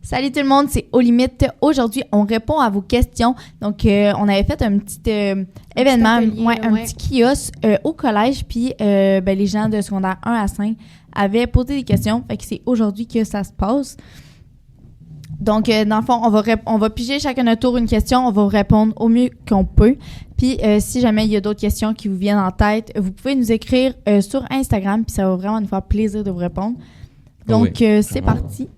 Salut tout le monde, c'est Aux Limites. Aujourd'hui, on répond à vos questions. Donc, on avait fait un petit événement, un petit kiosque au collège, puis les gens de secondaire 1 à 5 avaient posé des questions. Fait que c'est aujourd'hui que ça se passe. Donc, dans le fond, on va piger chacun notre tour une question. On va vous répondre au mieux qu'on peut. Puis, si jamais il y a d'autres questions qui vous viennent en tête, vous pouvez nous écrire sur Instagram. Puis, ça va vraiment nous faire plaisir de vous répondre. Donc, c'est parti.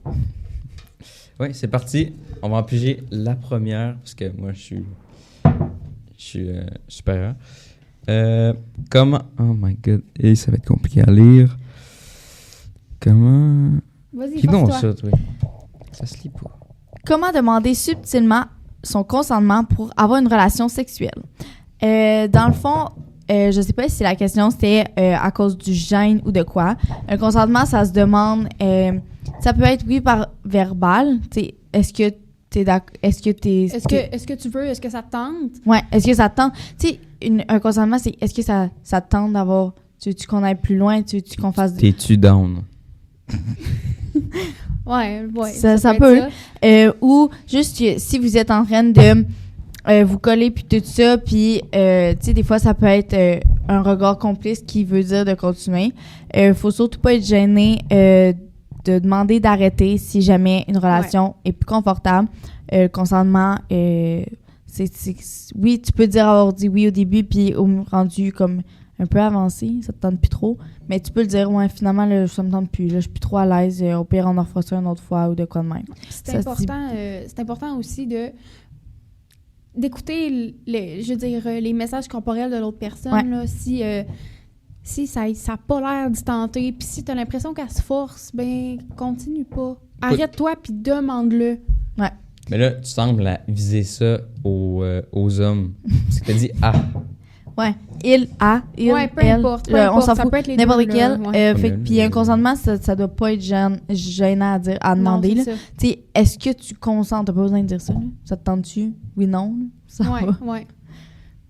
Oui, c'est parti. On va en piger la première, parce que moi, je suis supérieur. Comment... Oh my God. Et ça va être compliqué à lire. Comment... Vas-y, Qui donc passe-toi. ça, toi? Ça se lit pas. Comment demander subtilement son consentement pour avoir une relation sexuelle? Dans le fond, je sais pas si la question c'était à cause du gêne ou de quoi. Un consentement, ça se demande... ça peut être, oui, par verbal. T'sais, est-ce que t'es d'accord? Est-ce que tu veux? Est-ce que ça te tente? Ouais, est-ce que ça te tente? Tu sais, un consentement, c'est est-ce que ça te tente d'avoir... Tu veux-tu qu'on aille plus loin? Tu veux-tu qu'on fasse... T'es-tu down? Ouais. Ça peut. Ou juste que si vous êtes en train de vous coller puis tout ça, puis tu sais, des fois, ça peut être un regard complice qui veut dire de continuer. Faut surtout pas être gêné de demander d'arrêter si jamais une relation est plus confortable. Consentement, oui, tu peux dire avoir dit oui au début, puis au rendu comme un peu avancé, ça te tente plus trop, mais tu peux le dire, ouais, finalement, là, ça me tente plus, là, je suis plus trop à l'aise, au pire, on en refera ça une autre fois ou de quoi de même. C'est important aussi d'écouter les messages corporels de l'autre personne. Ouais. Là, si ça n'a pas l'air d'y tenter, puis si tu as l'impression qu'elle se force, ben continue pas. Arrête-toi puis demande-le. Ouais. Mais là, tu sembles viser ça aux hommes. Parce que t'as dit « ah ». Ouais. Il, peu elle, importe. on s'en Ça fout. peut être les N'importe deux, lequel. là, ouais. Puis un consentement, ça doit pas être gênant à dire, à demander. Non, Là. c'est ça. Tu sais, est-ce que tu consens? T'as pas besoin de dire ça. Là. Ça te tente-tu? Oui, non. Là. Ça va. Ouais.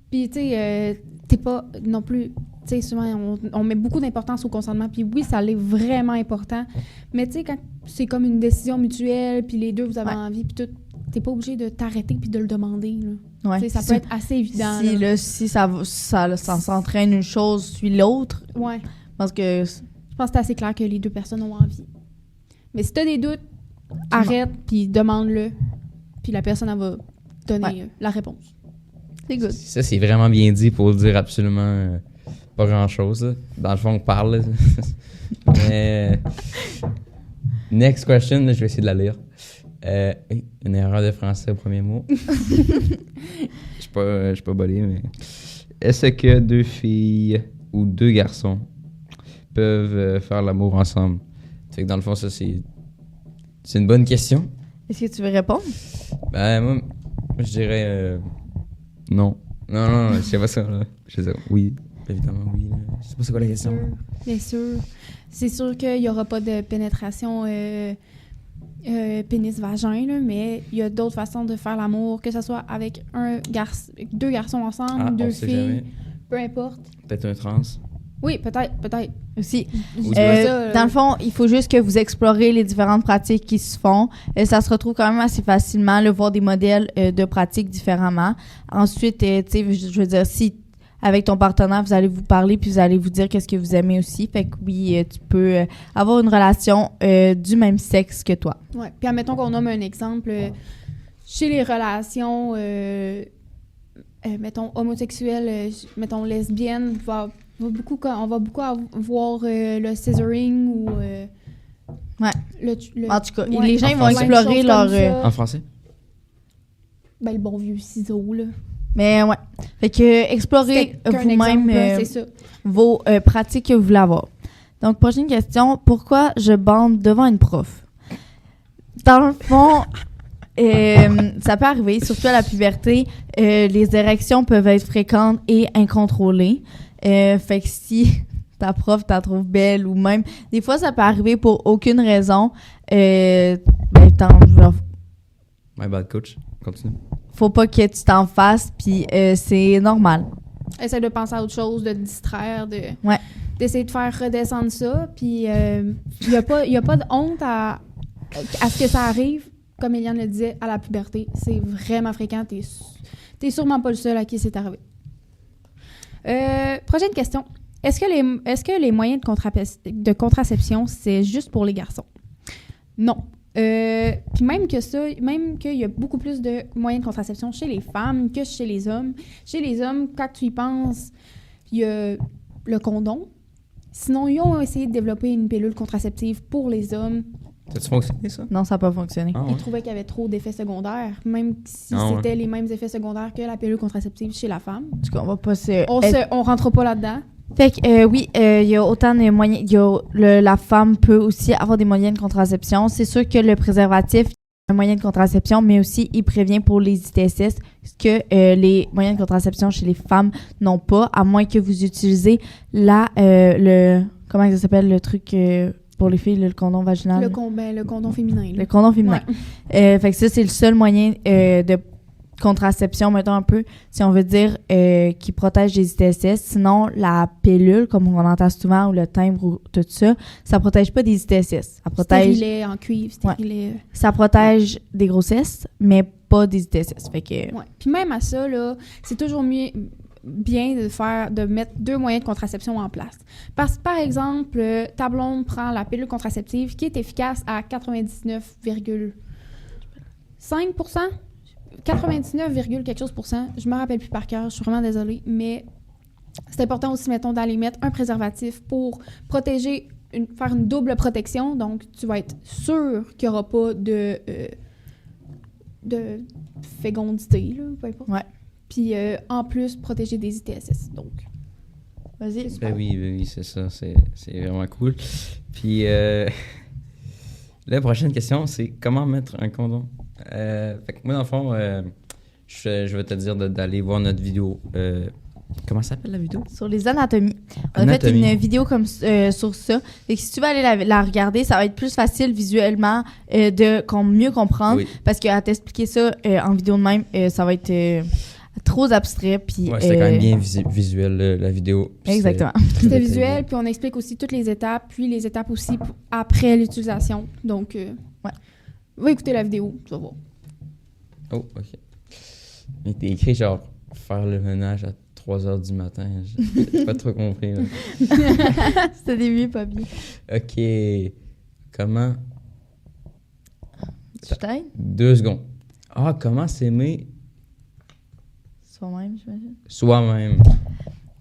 Puis, tu sais, t'es pas non plus... Tu sais, souvent, on met beaucoup d'importance au consentement. Puis oui, ça l'est vraiment important. Mais tu sais, quand c'est comme une décision mutuelle, puis les deux, vous avez envie, puis tout, t'es pas obligé de t'arrêter puis de le demander. Là. Ouais. Ça peut être assez évident. Si ça s'entraîne une chose suit l'autre. Ouais. Parce que... Je pense que c'est assez clair que les deux personnes ont envie. Mais si t'as des doutes, arrête, puis demande-le. Puis la personne, elle va donner la réponse. C'est good. Ça, c'est vraiment bien dit pour dire absolument pas grand-chose. Là. Dans le fond, on parle. Mais... Next question, là, je vais essayer de la lire. Une erreur de français au premier mot. Je suis pas bolé, mais... Est-ce que deux filles ou deux garçons peuvent faire l'amour ensemble? Fait que dans le fond, ça, c'est une bonne question. Est-ce que tu veux répondre? Ben, moi, je dirais... non. Non, je sais pas ça, là. Je sais oui, évidemment, oui. Là. Je sais pas c'est quoi la question. Bien sûr. C'est sûr qu'il y aura pas de pénétration pénis-vagin, là, mais il y a d'autres façons de faire l'amour, que ce soit avec deux garçons ensemble, deux filles, jamais. Peu importe. Peut-être un trans. Oui, peut-être. Aussi. Ça, dans le fond, il faut juste que vous explorez les différentes pratiques qui se font. Ça se retrouve quand même assez facilement, là, voir des modèles de pratiques différemment. Ensuite, tu sais, je veux dire, si avec ton partenaire, vous allez vous parler puis vous allez vous dire qu'est-ce que vous aimez aussi. Fait que oui, tu peux avoir une relation du même sexe que toi. Oui. Puis admettons qu'on nomme un exemple. Chez les relations, mettons, homosexuelles, mettons, lesbiennes, on va beaucoup voir le scissoring ou... ouais. En tout cas, les gens vont français. explorer leur... En français? Ben, le bon vieux ciseau, là. Mais ouais. Fait que explorez vous-même vos pratiques que vous voulez avoir. Donc, prochaine question. Pourquoi je bande devant une prof? Dans le fond, ça peut arriver, surtout à la puberté, les érections peuvent être fréquentes et incontrôlées. Fait que si ta prof t'en trouve belle ou même... Des fois, ça peut arriver pour aucune raison. My bad, coach. Continue. Faut pas que tu t'en fasses, puis c'est normal. Essaye de penser à autre chose, de te distraire, Ouais. d'essayer de faire redescendre ça. Puis il y a pas de honte à ce que ça arrive. comme Eliane le disait, à la puberté. C'est vraiment fréquent. T'es sûrement pas le seul à qui c'est arrivé. Prochaine question. Est-ce que les moyens de contraception, c'est juste pour les garçons? Non. Puis même qu'il y a beaucoup plus de moyens de contraception chez les femmes que chez les hommes. Chez les hommes, quand tu y penses, il y a le condom. Sinon, ils ont essayé de développer une pilule contraceptive pour les hommes. Ça a fonctionné, ça? Non, ça n'a pas fonctionné. Ah, ouais. Ils trouvaient qu'il y avait trop d'effets secondaires, même si Ah, c'était les mêmes effets secondaires que la pilule contraceptive chez la femme. En tout cas, on va pas se... On rentre pas là-dedans. Fait que, oui, il y a autant de moyens... la femme peut aussi avoir des moyens de contraception. C'est sûr que le préservatif est un moyen de contraception, mais aussi, il prévient pour les ITSS que les moyens de contraception chez les femmes n'ont pas, à moins que vous utilisez comment ça s'appelle, le truc... pour les filles, le condom vaginal. Le condom féminin. Là. Le condom féminin. Ouais. Fait que ça, c'est le seul moyen de contraception, mettons un peu, si on veut dire, qui protège les ITSS. Sinon, la pilule, comme on entend souvent, ou le timbre, ou tout ça, ça protège pas des ITSS. Ça protège... Stérilet en cuivre, stérilet... Ouais. Ça protège des grossesses, mais pas des ITSS. Fait que... Ouais. Puis même à ça, là, c'est toujours bien de mettre 2 moyens de contraception en place. Parce que, par exemple, ta blonde prend la pilule contraceptive qui est efficace à 99,5%? 99, quelque chose %. Je me rappelle plus par cœur, je suis vraiment désolée, mais c'est important aussi, mettons, d'aller mettre un préservatif pour protéger, faire une double protection. Donc, tu vas être sûr qu'il n'y aura pas de fécondité, là, peu importe. Ouais. Puis, en plus, protéger des ITSS. Donc, vas-y. Ben oui, c'est ça. C'est vraiment cool. Puis, la prochaine question, c'est comment mettre un condom? Fait que moi, dans le fond, je vais te dire d'aller voir notre vidéo. Comment ça s'appelle la vidéo? Sur les anatomies. On a fait une vidéo comme sur ça. Fait que si tu veux aller la regarder, ça va être plus facile visuellement de mieux comprendre. Oui. Parce qu'à t'expliquer ça en vidéo de même, ça va être trop abstrait. Puis, ouais, c'était quand même bien visuel, la vidéo. Exactement. C'était visuel, puis on explique aussi toutes les étapes, puis les étapes aussi après l'utilisation. Donc, ouais. Va écouter la vidéo, tu vas voir. Oh, OK. Mais t'es écrit genre faire le ménage à 3h du matin. J'ai pas trop compris. C'était des vieux papiers. OK. Comment? Tu t'aides? 2 secondes. Ah, comment s'aimer? Soi-même, j'imagine. Soi-même.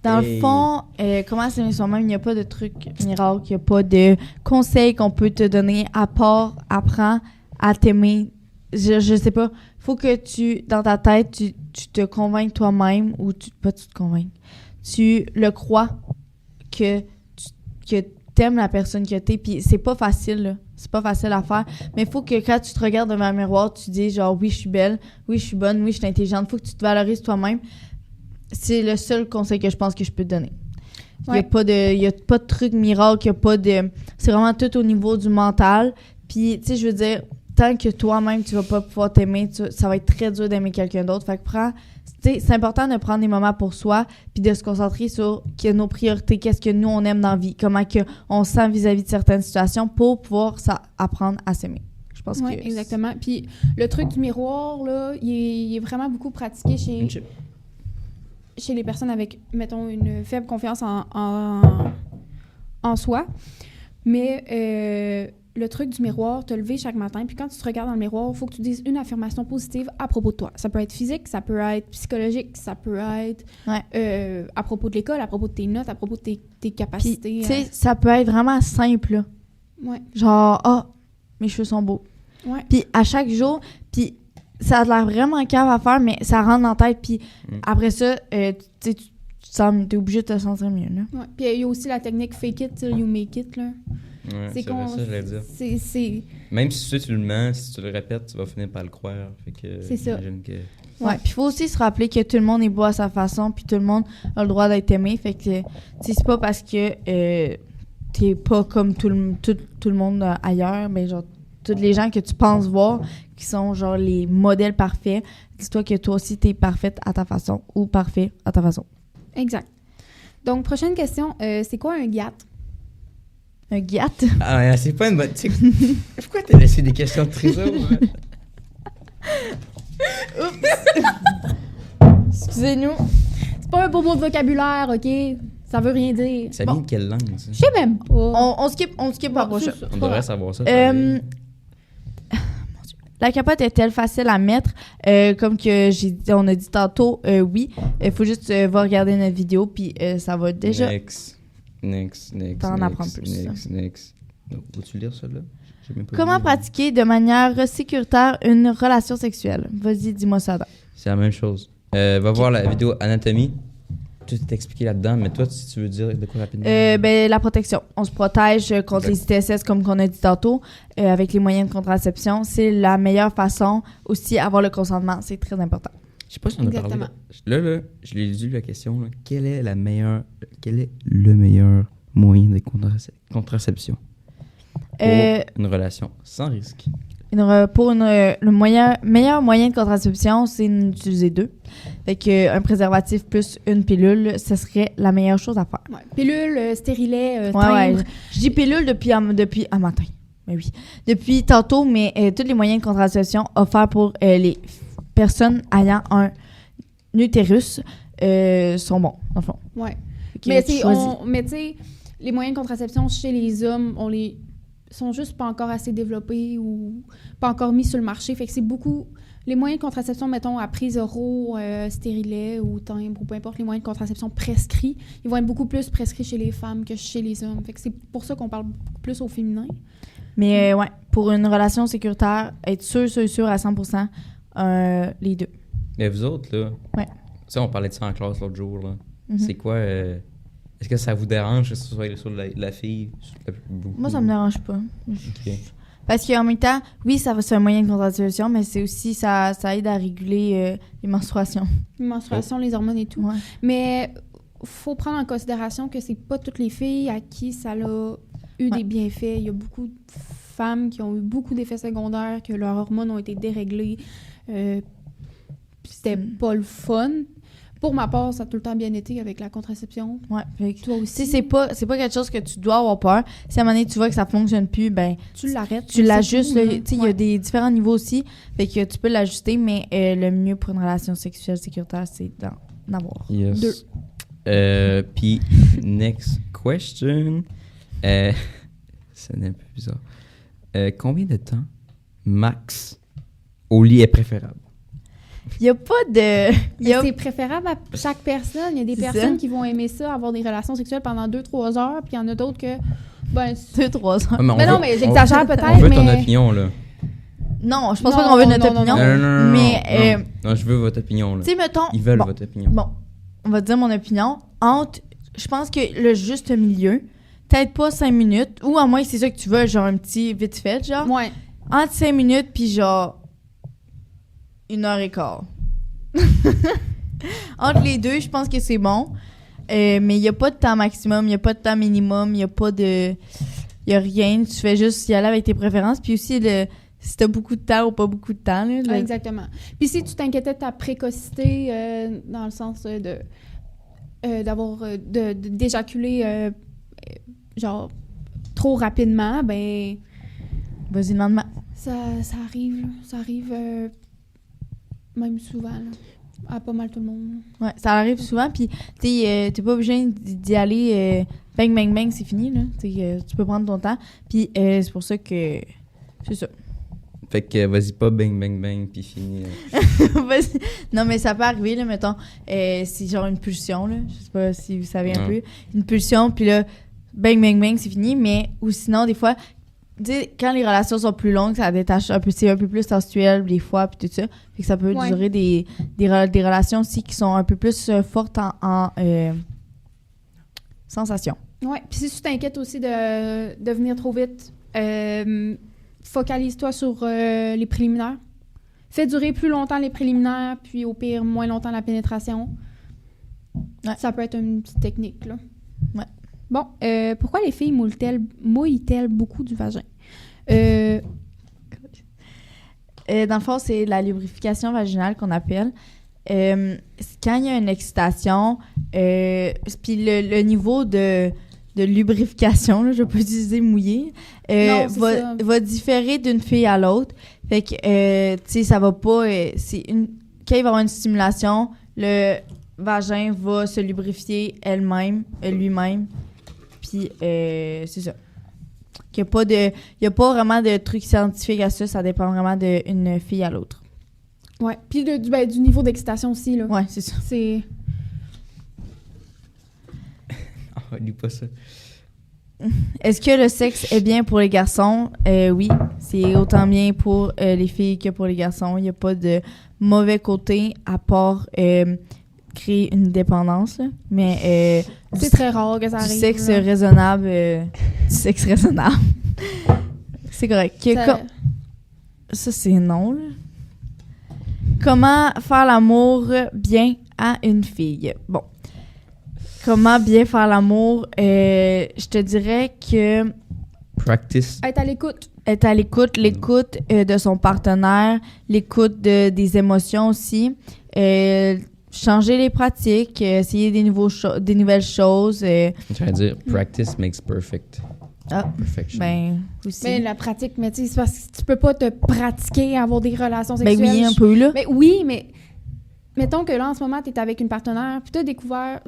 Dans le fond, comment s'aimer soi-même, il n'y a pas de truc miracle, il n'y a pas de conseils qu'on peut te donner à part apprends à t'aimer. Je sais pas. Faut que dans ta tête, tu te convainques toi-même ou pas tu te convainques. Tu le crois que t'aimes la personne que t'es. Puis c'est pas facile, là. C'est pas facile à faire. Mais il faut que quand tu te regardes devant un miroir, tu dis genre oui, je suis belle, oui, je suis bonne, oui, je suis intelligente. Faut que tu te valorises toi-même. C'est le seul conseil que je pense que je peux te donner. Il n'y a pas de truc miracle, c'est vraiment tout au niveau du mental. Puis, tu sais, je veux dire, tant que toi-même, tu vas pas pouvoir t'aimer, ça va être très dur d'aimer quelqu'un d'autre. Fait que c'est important de prendre des moments pour soi puis de se concentrer sur nos priorités, qu'est-ce que nous, on aime dans la vie, comment on se sent vis-à-vis de certaines situations pour pouvoir apprendre à s'aimer. Je pense que... exactement. Puis, le truc du miroir, là, il est vraiment beaucoup pratiqué chez les personnes avec, mettons, une faible confiance en soi. Mais le truc du miroir, te lever chaque matin, puis quand tu te regardes dans le miroir, il faut que tu dises une affirmation positive à propos de toi. Ça peut être physique, ça peut être psychologique, ça peut être à propos de l'école, à propos de tes notes, à propos de tes capacités. Tu sais, ça peut être vraiment simple, là. Ouais. Genre, mes cheveux sont beaux. Ouais. Puis à chaque jour, puis ça a l'air vraiment cave à faire, mais ça rentre dans la tête. Puis après ça, tu t'es obligé de te sentir mieux. Là. Ouais. Puis il y a aussi la technique fake it till you make it. Là. Ouais, c'est ça, je voulais dire. C'est... Même si tu le mens, si tu le répètes, tu vas finir par le croire. Fait que, c'est ça. Ouais, puis il faut aussi se rappeler que tout le monde est beau à sa façon, puis tout le monde a le droit d'être aimé. Fait que c'est pas parce que t'es pas comme tout le monde ailleurs, mais genre, tous les gens que tu penses voir qui sont genre les modèles parfaits, dis-toi que toi aussi t'es parfaite à ta façon ou parfait à ta façon. Exact. Donc, prochaine question, c'est quoi un GAT? Un GAT? Ah, c'est pas une bonne... Pourquoi t'as laissé des questions de trésor? Excusez-nous. C'est pas un beau mot de vocabulaire, OK? Ça veut rien dire. Ça vient de quelle langue, ça? Je sais même pas. On skip par prochain. On devrait savoir ça. Mon Dieu. La capote est-elle facile à mettre? Comme que on a dit tantôt, oui. Il faut juste va regarder notre vidéo, puis ça va déjà Next. t'en apprendre plus. Next. Veux-tu lire ça, là? Comment pratiquer de manière sécuritaire une relation sexuelle? Vas-y, dis-moi ça. C'est la même chose. Va voir la vidéo anatomie. Tout est expliqué là-dedans, mais toi, si tu veux dire de quoi rapidement? La protection. On se protège contre les ITSS, comme qu'on a dit tantôt, avec les moyens de contraception. C'est la meilleure façon aussi avoir le consentement. C'est très important. Je sais pas si on a parlé. Là, je l'ai lu la question. Là. Quel est le meilleur moyen de contraception pour une relation sans risque? Le meilleur moyen de contraception, c'est d'utiliser 2. Fait que un préservatif plus une pilule, ce serait la meilleure chose à faire. Ouais. Pilule, stérilet, timbre. Ouais. Je dis pilule depuis matin. Mais oui. Depuis tantôt, mais tous les moyens de contraception offerts pour les personnes ayant un utérus sont bons, dans le fond. Ouais. Mais tu sais, les moyens de contraception chez les hommes, sont juste pas encore assez développés ou pas encore mis sur le marché. Fait que c'est beaucoup... Les moyens de contraception, mettons, à prise oraux, stérilet ou timbre, ou peu importe, les moyens de contraception prescrits, ils vont être beaucoup plus prescrits chez les femmes que chez les hommes. Fait que c'est pour ça qu'on parle beaucoup plus au féminin. Mais pour une relation sécuritaire, être sûr à 100%, les 2. Mais vous autres, là, ouais. Tu sais, on parlait de ça en classe l'autre jour, là. Mm-hmm. C'est quoi... Est-ce que ça vous dérange que ce soit sur la fille? Moi, ça me dérange pas. Okay. Parce qu'en même temps, oui, c'est un moyen de contraception, mais c'est aussi, ça aide à réguler les menstruations. Les menstruations, les hormones et tout. Ouais. Mais faut prendre en considération que c'est pas toutes les filles à qui ça a eu des bienfaits. Il y a beaucoup de femmes qui ont eu beaucoup d'effets secondaires, que leurs hormones ont été déréglées. C'était pas le fun. Pour ma part, ça a tout le temps bien été avec la contraception. Ouais. Toi aussi. C'est pas quelque chose que tu dois avoir peur. Si à un moment donné, tu vois que ça fonctionne plus, ben tu l'arrêtes. Tu l'ajustes. Il y a des différents niveaux aussi. Fait que tu peux l'ajuster, mais le mieux pour une relation sexuelle sécuritaire, c'est d'en avoir. Yes. 2. Puis, next question. C'est un peu bizarre. Combien de temps max au lit est préférable? Il n'y a pas de... C'est préférable à chaque personne. Il y a des personnes qui vont aimer ça, avoir des relations sexuelles pendant 2-3 heures, puis il y en a d'autres que... 2-3 heures. Mais j'exagère peut-être, On veut ton opinion, là. Non, je pense pas qu'on veut notre opinion. Non, mais, non, je veux votre opinion, là. Tu sais, mettons... Ils veulent votre opinion. Bon, on va dire mon opinion. Je pense que le juste milieu, peut-être pas 5 minutes, ou à moins que c'est ça que tu veux, genre un petit vite fait, genre. Ouais. Entre 5 minutes, puis genre... 1h15. Entre les deux, je pense que c'est bon. Mais il n'y a pas de temps maximum, il n'y a pas de temps minimum, il n'y a pas de... Il n'y a rien. Tu fais juste y aller avec tes préférences. Puis aussi, si tu as beaucoup de temps ou pas beaucoup de temps. Là, exactement. Puis si tu t'inquiétais de ta précocité, dans le sens d'éjaculer genre trop rapidement, ben... Vas-y, demande-moi. Ça arrive même souvent, là, à pas mal tout le monde. Ouais, ça arrive souvent, puis t'es pas obligé d'y aller bang, bang, bang, c'est fini, là. Tu peux prendre ton temps, puis c'est pour ça que... C'est ça. Fait que vas-y pas bang, bang, bang, puis fini. Non, mais ça peut arriver, là, mettons, c'est genre une pulsion, là. Je sais pas si vous savez un peu. Une pulsion, puis là, bang, bang, bang, c'est fini, mais... Ou sinon, des fois... Tu sais, quand les relations sont plus longues, ça détache un peu, c'est un peu plus sensuel des fois, puis tout ça. Fait que ça peut durer des relations aussi qui sont un peu plus fortes en sensations. Ouais, puis si tu t'inquiètes aussi de venir trop vite, focalise-toi sur les préliminaires. Fais durer plus longtemps les préliminaires, puis au pire, moins longtemps la pénétration. Ouais. Ça peut être une petite technique, là. Ouais. Bon, pourquoi les filles mouillent-elles beaucoup du vagin? Dans le fond, c'est la lubrification vaginale qu'on appelle. Quand il y a une excitation, puis le niveau de lubrification, là, je ne vais pas utiliser mouillé, va différer d'une fille à l'autre. Fait que, tu sais, ça va pas... quand il va y avoir une stimulation, le vagin va se lubrifier lui-même. Puis, c'est ça. Il n'y a pas vraiment de truc scientifique à ça. Ça dépend vraiment d'une fille à l'autre. Ouais. Puis du niveau d'excitation aussi, là. Ouais, c'est ça. C'est... Lis pas ça. Est-ce que le sexe est bien pour les garçons? Oui, c'est autant bien pour les filles que pour les garçons. Il n'y a pas de mauvais côté à part créer une dépendance. Là. Mais c'est très rare que ça arrive. Du sexe raisonnable. Du sexe raisonnable. C'est correct. Ça, c'est non. Là. Comment faire l'amour bien à une fille? Bon. Comment bien faire l'amour? Je te dirais que... Practice. Être à l'écoute. Être à l'écoute, l'écoute de son partenaire, l'écoute des émotions aussi. Changer les pratiques, essayer des nouvelles choses. J'allais dire, practice makes perfect. Ah, perfection. Ben, aussi. Mais la pratique, mais tu sais, c'est parce que tu peux pas te pratiquer à avoir des relations sexuelles. Ben oui, un peu là. Mais oui, mais mettons que là, en ce moment, tu es avec une partenaire, puis tu as découvert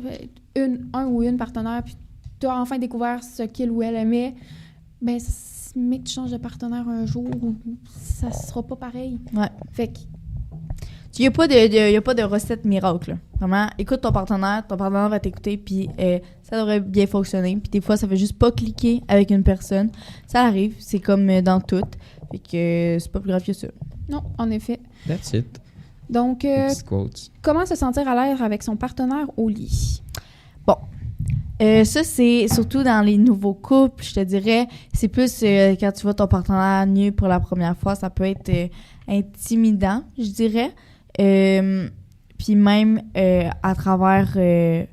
un ou une partenaire, puis tu as enfin découvert ce qu'il ou elle aimait, ben, mais que tu changes de partenaire un jour, ça sera pas pareil. Ouais. Fait que... Il n'y a pas de recette miracle. Là. Vraiment, écoute ton partenaire va t'écouter, puis ça devrait bien fonctionner. Puis des fois, ça fait juste pas cliquer avec une personne. Ça arrive, c'est comme dans tout. Fait que c'est pas plus grave que ça. Non, en effet. That's it. Donc, comment se sentir à l'aise avec son partenaire au lit? Bon. Ça, c'est surtout dans les nouveaux couples, je te dirais. C'est plus quand tu vois ton partenaire nu pour la première fois, ça peut être intimidant, je dirais. Puis même à travers les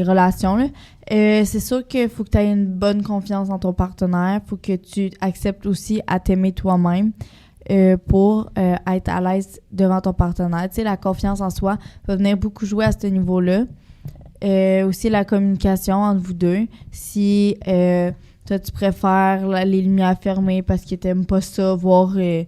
relations, là, c'est sûr qu'il faut que tu aies une bonne confiance en ton partenaire. Il faut que tu acceptes aussi à t'aimer toi-même pour être à l'aise devant ton partenaire. Tu sais, la confiance en soi va venir beaucoup jouer à ce niveau-là. Aussi la communication entre vous deux. Si toi, tu préfères les lumières fermées parce que tu n'aimes pas ça, voir... je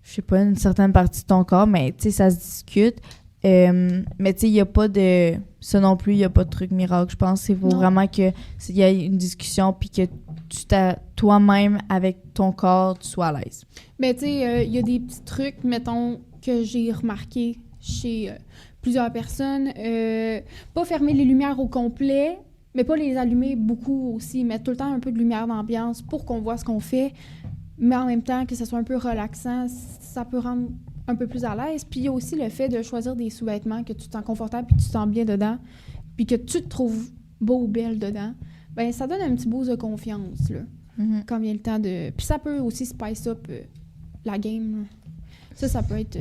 sais pas, une certaine partie de ton corps, mais tu sais, ça se discute. Mais tu sais, il n'y a pas de... Ça non plus, il n'y a pas de truc miracle. Je pense qu'il faut vraiment qu'il y ait une discussion puis que toi-même, avec ton corps, tu sois à l'aise. Mais tu sais, il y a des petits trucs, mettons, que j'ai remarqué chez plusieurs personnes. Pas fermer les lumières au complet, mais pas les allumer beaucoup aussi. Mettre tout le temps un peu de lumière d'ambiance pour qu'on voit ce qu'on fait. Mais en même temps, que ce soit un peu relaxant, ça peut rendre un peu plus à l'aise. Puis il y a aussi le fait de choisir des sous-vêtements que tu te sens confortable puis que tu te sens bien dedans, puis que tu te trouves beau ou belle dedans. Ben ça donne un petit boost de confiance, là, quand vient le temps de... Puis ça peut aussi spice up la game. Ça peut être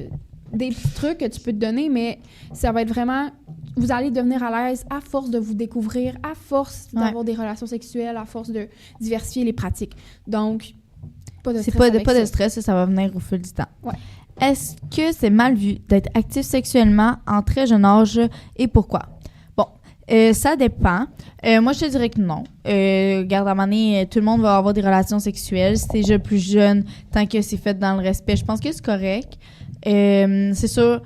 des petits trucs que tu peux te donner, mais ça va être vraiment... Vous allez devenir à l'aise à force de vous découvrir, à force d'avoir des relations sexuelles, à force de diversifier les pratiques. Donc... C'est pas de stress, ça va venir au fil du temps. Ouais. Est-ce que c'est mal vu d'être actif sexuellement en très jeune âge et pourquoi? Bon, ça dépend. Moi, je te dirais que non. Regarde, à un moment donné, tout le monde va avoir des relations sexuelles. Si t'es déjà plus jeune, tant que c'est fait dans le respect, je pense que c'est correct. C'est sûr.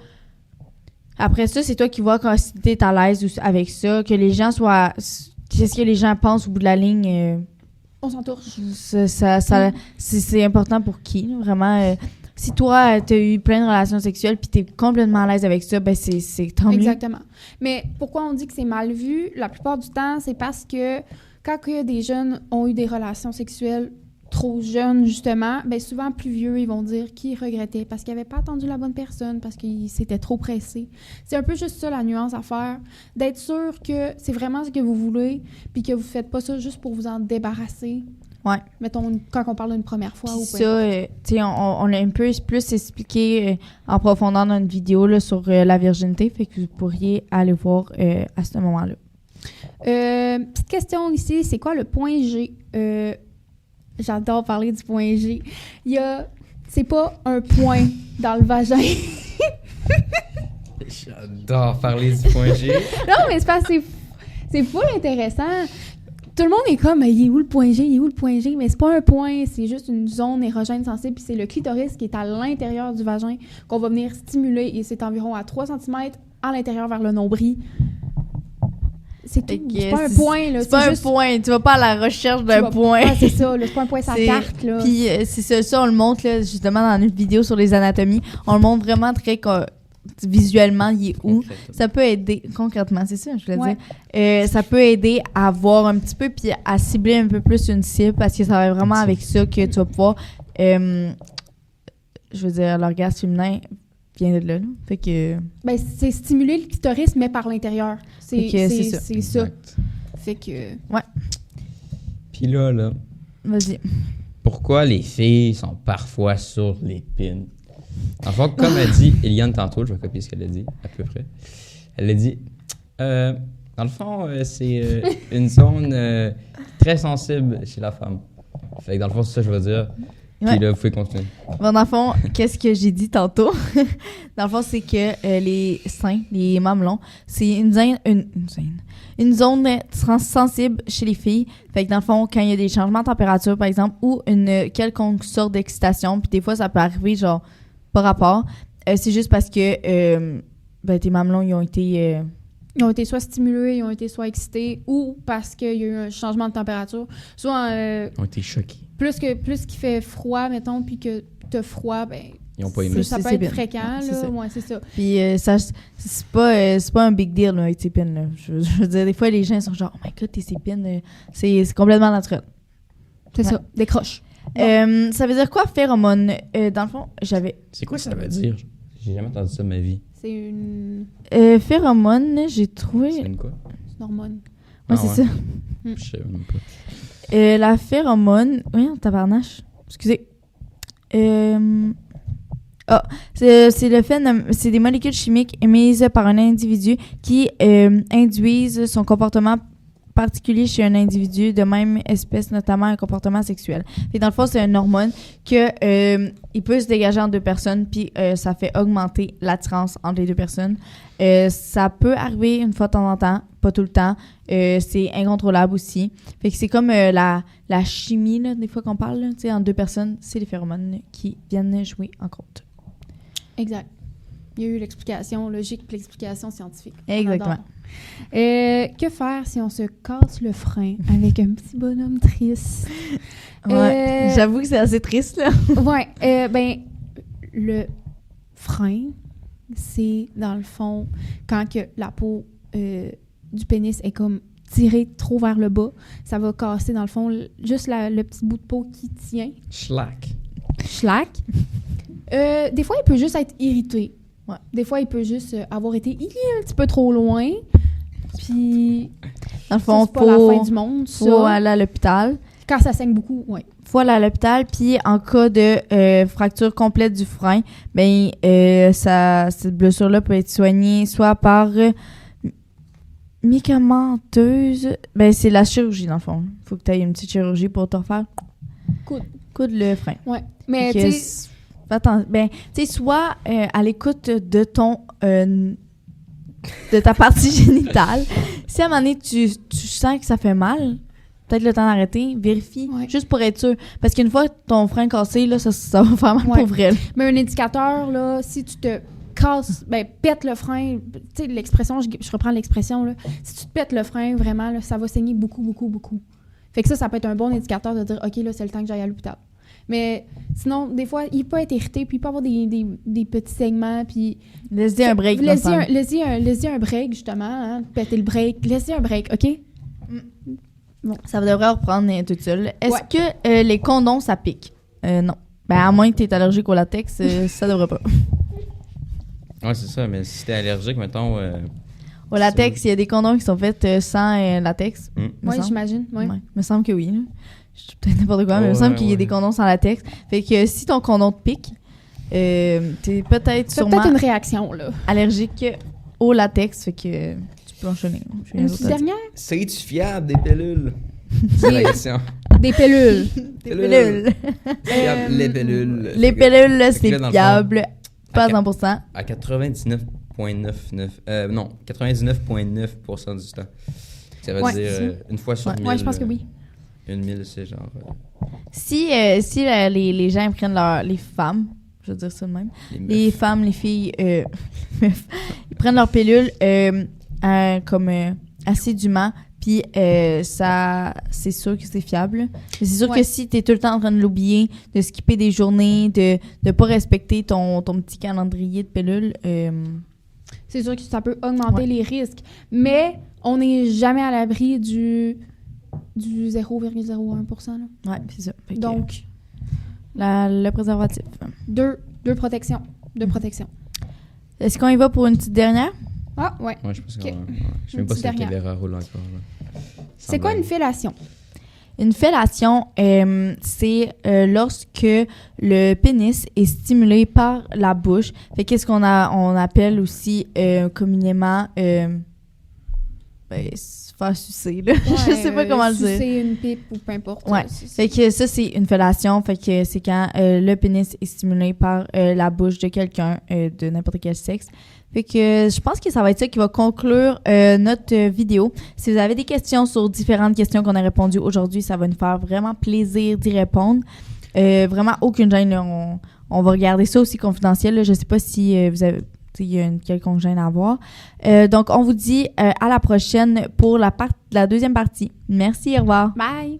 Après ça, c'est toi qui vois quand t'es à l'aise avec ça, que les gens soient... Qu'est-ce que les gens pensent au bout de la ligne... On s'entourche. C'est important pour qui, vraiment. Si toi, tu as eu plein de relations sexuelles puis tu es complètement à l'aise avec ça, ben c'est tant mieux. Exactement. Mais pourquoi on dit que c'est mal vu? La plupart du temps, c'est parce que quand des jeunes ont eu des relations sexuelles trop jeunes, justement, ben souvent plus vieux, ils vont dire qu'ils regrettaient parce qu'ils n'avaient pas attendu la bonne personne, parce qu'ils s'étaient trop pressés. C'est un peu juste ça, la nuance à faire. D'être sûr que c'est vraiment ce que vous voulez puis que vous ne faites pas ça juste pour vous en débarrasser. Ouais. Mettons, quand on parle d'une première fois. Puis ça, tu sais, on l'a un peu plus expliqué en profondeur dans une vidéo là, sur la virginité, fait que vous pourriez aller voir à ce moment-là. Petite question ici, c'est quoi le point G? J'adore parler du point G. C'est pas un point dans le vagin. J'adore parler du point G. Non, mais c'est pas c'est full intéressant. tout le monde est comme, il est où le point G, il est où le point G? Mais c'est pas un point, c'est juste une zone érogène sensible, puis c'est le clitoris qui est à l'intérieur du vagin qu'on va venir stimuler, et c'est environ à 3 cm à l'intérieur vers le nombril. C'est tout. C'est pas un point, là. C'est pas juste... un point. Tu vas pas à la recherche d'un point. Ah, c'est ça, là. C'est pas un point sur la carte, là. Puis c'est ça, on le montre, là, justement, dans notre vidéo sur les anatomies. On le montre vraiment très visuellement, il est où. Ça peut aider, concrètement, c'est ça, je voulais dire. Ça peut aider à voir un petit peu, puis à cibler un peu plus une cible, parce que ça va vraiment avec ça que tu vas pouvoir, je veux dire, l'orgasme féminin vient de là. Fait que... Ben, c'est stimuler le clitoris, mais par l'intérieur. C'est ça. Fait que... Ouais. Puis là... Vas-y. Pourquoi les filles sont parfois sur les pins? En fait, comme a dit Eliane tantôt, je vais copier ce qu'elle a dit, à peu près. Elle a dit... dans le fond, c'est une zone très sensible chez la femme. Fait que dans le fond, c'est ça que je veux dire. Puis là, vous pouvez continuer. Bon, dans le fond, qu'est-ce que j'ai dit tantôt? Dans le fond, c'est que les seins, les mamelons, c'est une zone sensible chez les filles. Fait que dans le fond, quand il y a des changements de température, par exemple, ou une quelconque sorte d'excitation, puis des fois, ça peut arriver, genre, par rapport, c'est juste parce que tes mamelons, ils ont été soit stimulés, ils ont été soit excités, ou parce qu'il y a eu un changement de température. Soit... ils ont été choqués. Plus qu'il fait froid, mettons, puis que t'as froid, ben... Ils ont pas aimé. Ça peut être fréquent, là. C'est ça. Ouais, c'est ça. Puis c'est pas un big deal, là, avec tes pins, là. Je veux dire, des fois, les gens sont genre « Oh my God, tes pins, c'est complètement naturel. » C'est ça, décroche. Ça veut dire quoi, phéromone? Dans le fond, C'est quoi ça veut dire? J'ai jamais entendu ça de ma vie. C'est une... phéromone, j'ai trouvé... C'est une quoi? C'est une hormone. Ouais, c'est ça. Je sais même pas. La phéromone... Oui, tabarnache. Excusez. C'est le fait... C'est des molécules chimiques émises par un individu qui induisent son comportement particulier chez un individu de même espèce, notamment un comportement sexuel. Et dans le fond, c'est une hormone que il peut se dégager en deux personnes, puis ça fait augmenter l'attirance entre les deux personnes. Ça peut arriver une fois de temps en temps, pas tout le temps. C'est incontrôlable aussi. Fait que c'est comme la chimie, là, des fois qu'on parle, tu sais, en deux personnes, c'est les phéromones qui viennent jouer en compte. Exact. Il y a eu l'explication logique et l'explication scientifique. Exactement. Que faire si on se casse le frein avec un petit bonhomme triste? Ouais, j'avoue que c'est assez triste, là. Ouais. Le frein, c'est, dans le fond, quand que la peau du pénis est comme tirée trop vers le bas, ça va casser, dans le fond, juste le petit bout de peau qui tient. Schlack. Des fois, il peut juste être irrité. Ouais. Des fois, il peut juste avoir été un petit peu trop loin. Puis, dans le fond, c'est pas la fin du monde, ça. Faut aller à l'hôpital. Quand ça saigne beaucoup, oui. Faut aller à l'hôpital, puis en cas de fracture complète du frein, cette blessure-là peut être soignée soit par médicamenteuse. C'est la chirurgie, dans le fond. Faut que tu aies une petite chirurgie pour te refaire. Coudre le frein. Ouais. Mais tu sais... Attends, tu sais, soit à l'écoute de ton... de ta partie génitale. Si à un moment donné, tu sens que ça fait mal, peut-être le temps d'arrêter, vérifie, juste pour être sûr. Parce qu'une fois que ton frein cassé, là, ça va faire mal pour vrai. Mais un indicateur, là, si tu te casses, pète le frein, tu sais, l'expression, je reprends l'expression, là, si tu te pètes le frein, vraiment, là, ça va saigner beaucoup, beaucoup, beaucoup. Fait que ça peut être un bon indicateur de dire, OK, là, c'est le temps que j'aille à l'hôpital. Mais sinon, des fois, il peut être irrité, puis il peut avoir des petits saignements, puis... Laisse-y un break. Laisse-y un break, justement, hein, péter le break. Laisse-y un break, OK? Bon. Ça devrait reprendre tout seul. Est-ce que les condoms, ça pique? Non. À moins que tu es allergique au latex, ça devrait pas. Ouais, c'est ça, mais si t'es allergique, mettons... au latex, il y a des condoms qui sont faits sans latex. Oui, j'imagine. Ouais. Il me semble que oui, là. Je suis peut-être n'importe quoi, mais il me semble qu'il y a des condoms sans latex. Fait que si ton condom te pique, t'es peut-être sûrement une réaction, là. Allergique au latex, fait que tu peux enchaîner. Une petite dernière? C'est-tu fiable, des pilules? C'est la question. Des pilules. Des pilules. Les pilules. Les pilules, c'est fiable. Pas à 100%. À 99,9% du temps. Ça veut Ouais, dire c'est- une fois sur 1000. Ouais, je pense que oui. Une 1000, c'est genre... Si les gens prennent les femmes, je veux dire ça de même, les meufs. les femmes, les filles, ils prennent leur pilule comme assidûment, puis ça, c'est sûr que c'est fiable. Mais c'est sûr Ouais. que si t'es tout le temps en train de l'oublier, de skipper des journées, de pas respecter ton petit calendrier de pilule, C'est sûr que ça peut augmenter Ouais. les risques. Mais on n'est jamais à l'abri du 0,01%. Là. ouais, c'est ça. Fait que, Donc, le préservatif. deux protections. Deux protections. Est-ce qu'on y va pour une petite dernière? Ah, ouais. Ouais, je pense que... Ok. Je sais même pas si la Petite caméra roule encore. Là. C'est quoi une fellation? Une fellation, c'est lorsque le pénis est stimulé par la bouche. Fait qu'est-ce qu'on appelle aussi communément se faire sucer, là. Je sais pas comment le dire. C'est une pipe ou peu importe. Ouais. Fait que ça, c'est une fellation. Fait que c'est quand le pénis est stimulé par la bouche de quelqu'un de n'importe quel sexe. Fait que je pense que ça va être ça qui va conclure notre vidéo. Si vous avez des questions sur différentes questions qu'on a répondues aujourd'hui, ça va nous faire vraiment plaisir d'y répondre. Vraiment, aucune gêne. Là. On va regarder ça aussi confidentiel. Là. Je sais pas si vous avez... il y a une quelconque gêne à voir. Donc, on vous dit à la prochaine pour la deuxième partie. Merci, au revoir. Bye!